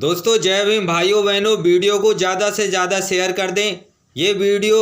दोस्तों जय भीम भाइयों बहनों, वीडियो को ज़्यादा से ज़्यादा शेयर कर दें। ये वीडियो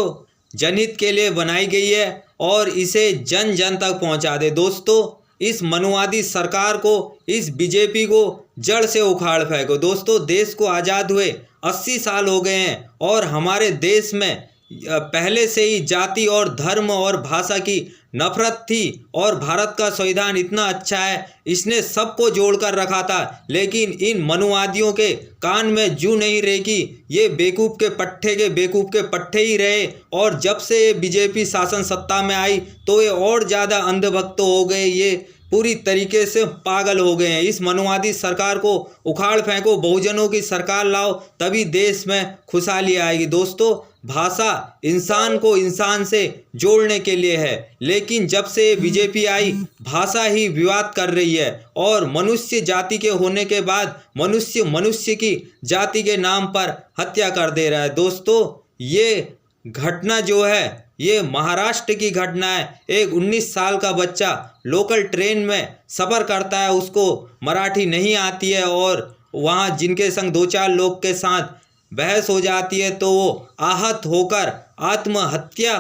जनहित के लिए बनाई गई है और इसे जन जन तक पहुंचा दें। दोस्तों इस मनुवादी सरकार को, इस बीजेपी को जड़ से उखाड़ फेंको। दोस्तों देश को आज़ाद हुए 80 साल हो गए हैं और हमारे देश में पहले से ही जाति और धर्म और भाषा की नफरत थी और भारत का संविधान इतना अच्छा है, इसने सबको जोड़कर रखा था। लेकिन इन मनुवादियों के कान में जू नहीं रही कि ये बेवकूफ़ के पट्टे ही रहे। और जब से ये बीजेपी शासन सत्ता में आई तो ये और ज़्यादा अंधभक्त हो गए, ये पूरी तरीके से पागल हो गए हैं। इस मनुवादी सरकार को उखाड़ फेंको, बहुजनों की सरकार लाओ, तभी देश में खुशहाली आएगी। दोस्तों भाषा इंसान को इंसान से जोड़ने के लिए है, लेकिन जब से बीजेपी आई भाषा ही विवाद कर रही है और मनुष्य जाति के होने के बाद मनुष्य की जाति के नाम पर हत्या कर दे रहा है। दोस्तों ये घटना जो है ये महाराष्ट्र की घटना है। एक 19 साल का बच्चा लोकल ट्रेन में सफ़र करता है, उसको मराठी नहीं आती है और वहाँ जिनके संग 2-4 लोग के साथ बहस हो जाती है तो वो आहत होकर आत्महत्या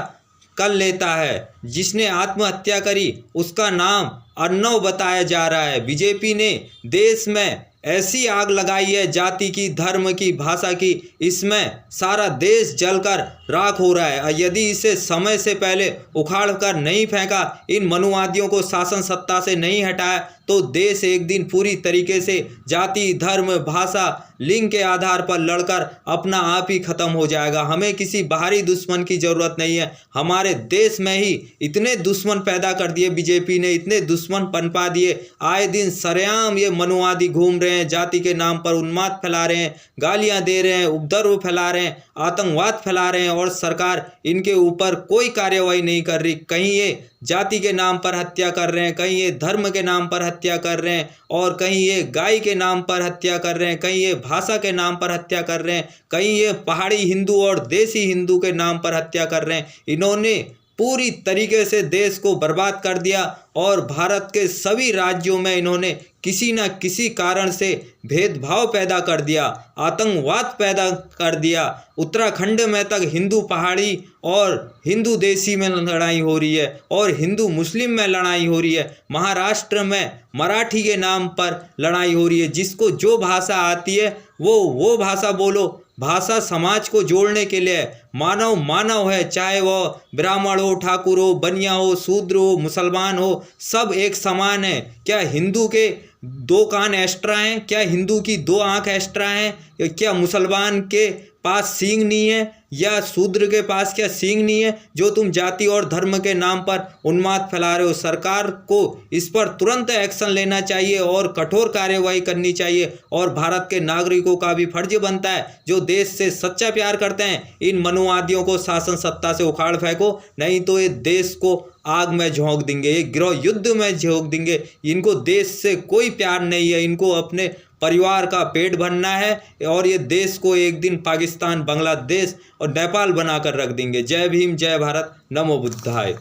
कर लेता है। जिसने आत्महत्या करी उसका नाम अर्णव बताया जा रहा है। बीजेपी ने देश में ऐसी आग लगाई है जाति की, धर्म की, भाषा की, इसमें सारा देश जलकर राख हो रहा है। यदि इसे समय से पहले उखाड़ कर नहीं फेंका, इन मनुवादियों को शासन सत्ता से नहीं हटाया तो देश एक दिन पूरी तरीके से जाति, धर्म, भाषा, लिंग के आधार पर लड़कर अपना आप ही खत्म हो जाएगा। हमें किसी बाहरी दुश्मन की ज़रूरत नहीं है। हमारे देश में ही इतने दुश्मन पैदा कर दिए बीजेपी ने, इतने दुश्मन पनपा दिए। आए दिन सरेआम ये मनुवादी घूम रहे हैं, जाति के नाम पर उन्माद फैला रहे हैं, गालियां दे रहे हैं, उपद्रव फैला रहे हैं, आतंकवाद फैला रहे हैं और सरकार इनके ऊपर कोई कार्रवाई नहीं कर रही। कहीं ये जाति के नाम पर हत्या कर रहे हैं, कहीं ये धर्म के नाम पर हत्या कर रहे हैं और कहीं ये गाय के नाम पर हत्या कर रहे हैं, कहीं ये भाषा के नाम पर हत्या कर रहे हैं, कहीं ये पहाड़ी हिंदू और देसी हिंदू के नाम पर हत्या कर रहे हैं। इन्होंने पूरी तरीके से देश को बर्बाद कर दिया और भारत के सभी राज्यों में इन्होंने किसी न किसी कारण से भेदभाव पैदा कर दिया, आतंकवाद पैदा कर दिया। उत्तराखंड में तक हिंदू पहाड़ी और हिंदू देसी में लड़ाई हो रही है और हिंदू मुस्लिम में लड़ाई हो रही है। महाराष्ट्र में मराठी के नाम पर लड़ाई हो रही है। जिसको जो भाषा आती है वो भाषा बोलो। भाषा समाज को जोड़ने के लिए मानव मानव है, चाहे वह ब्राह्मण हो, ठाकुर हो, बनिया हो, शूद्र हो, मुसलमान हो, सब एक समान है। क्या हिंदू के 2 कान एक्स्ट्रा हैं? क्या हिंदू की 2 आँख एक्स्ट्रा हैं? क्या मुसलमान के पास सींग नहीं है या शूद्र के पास क्या सींग नहीं है? जो तुम जाति और धर्म के नाम पर उन्माद फैला रहे हो, सरकार को इस पर तुरंत एक्शन लेना चाहिए और कठोर कार्यवाही करनी चाहिए। और भारत के नागरिकों का भी फर्ज बनता है, जो देश से सच्चा प्यार करते हैं, इन मनुवादियों को शासन सत्ता से उखाड़ फेंको, नहीं तो ये देश को आग में झोंक देंगे, ये गृह युद्ध में झोंक देंगे। इनको देश से कोई प्यार नहीं है, इनको अपने परिवार का पेट भरना है और ये देश को एक दिन पाकिस्तान, बांग्लादेश और नेपाल बनाकर रख देंगे। जय भीम, जय भारत, नमो बुद्धाय।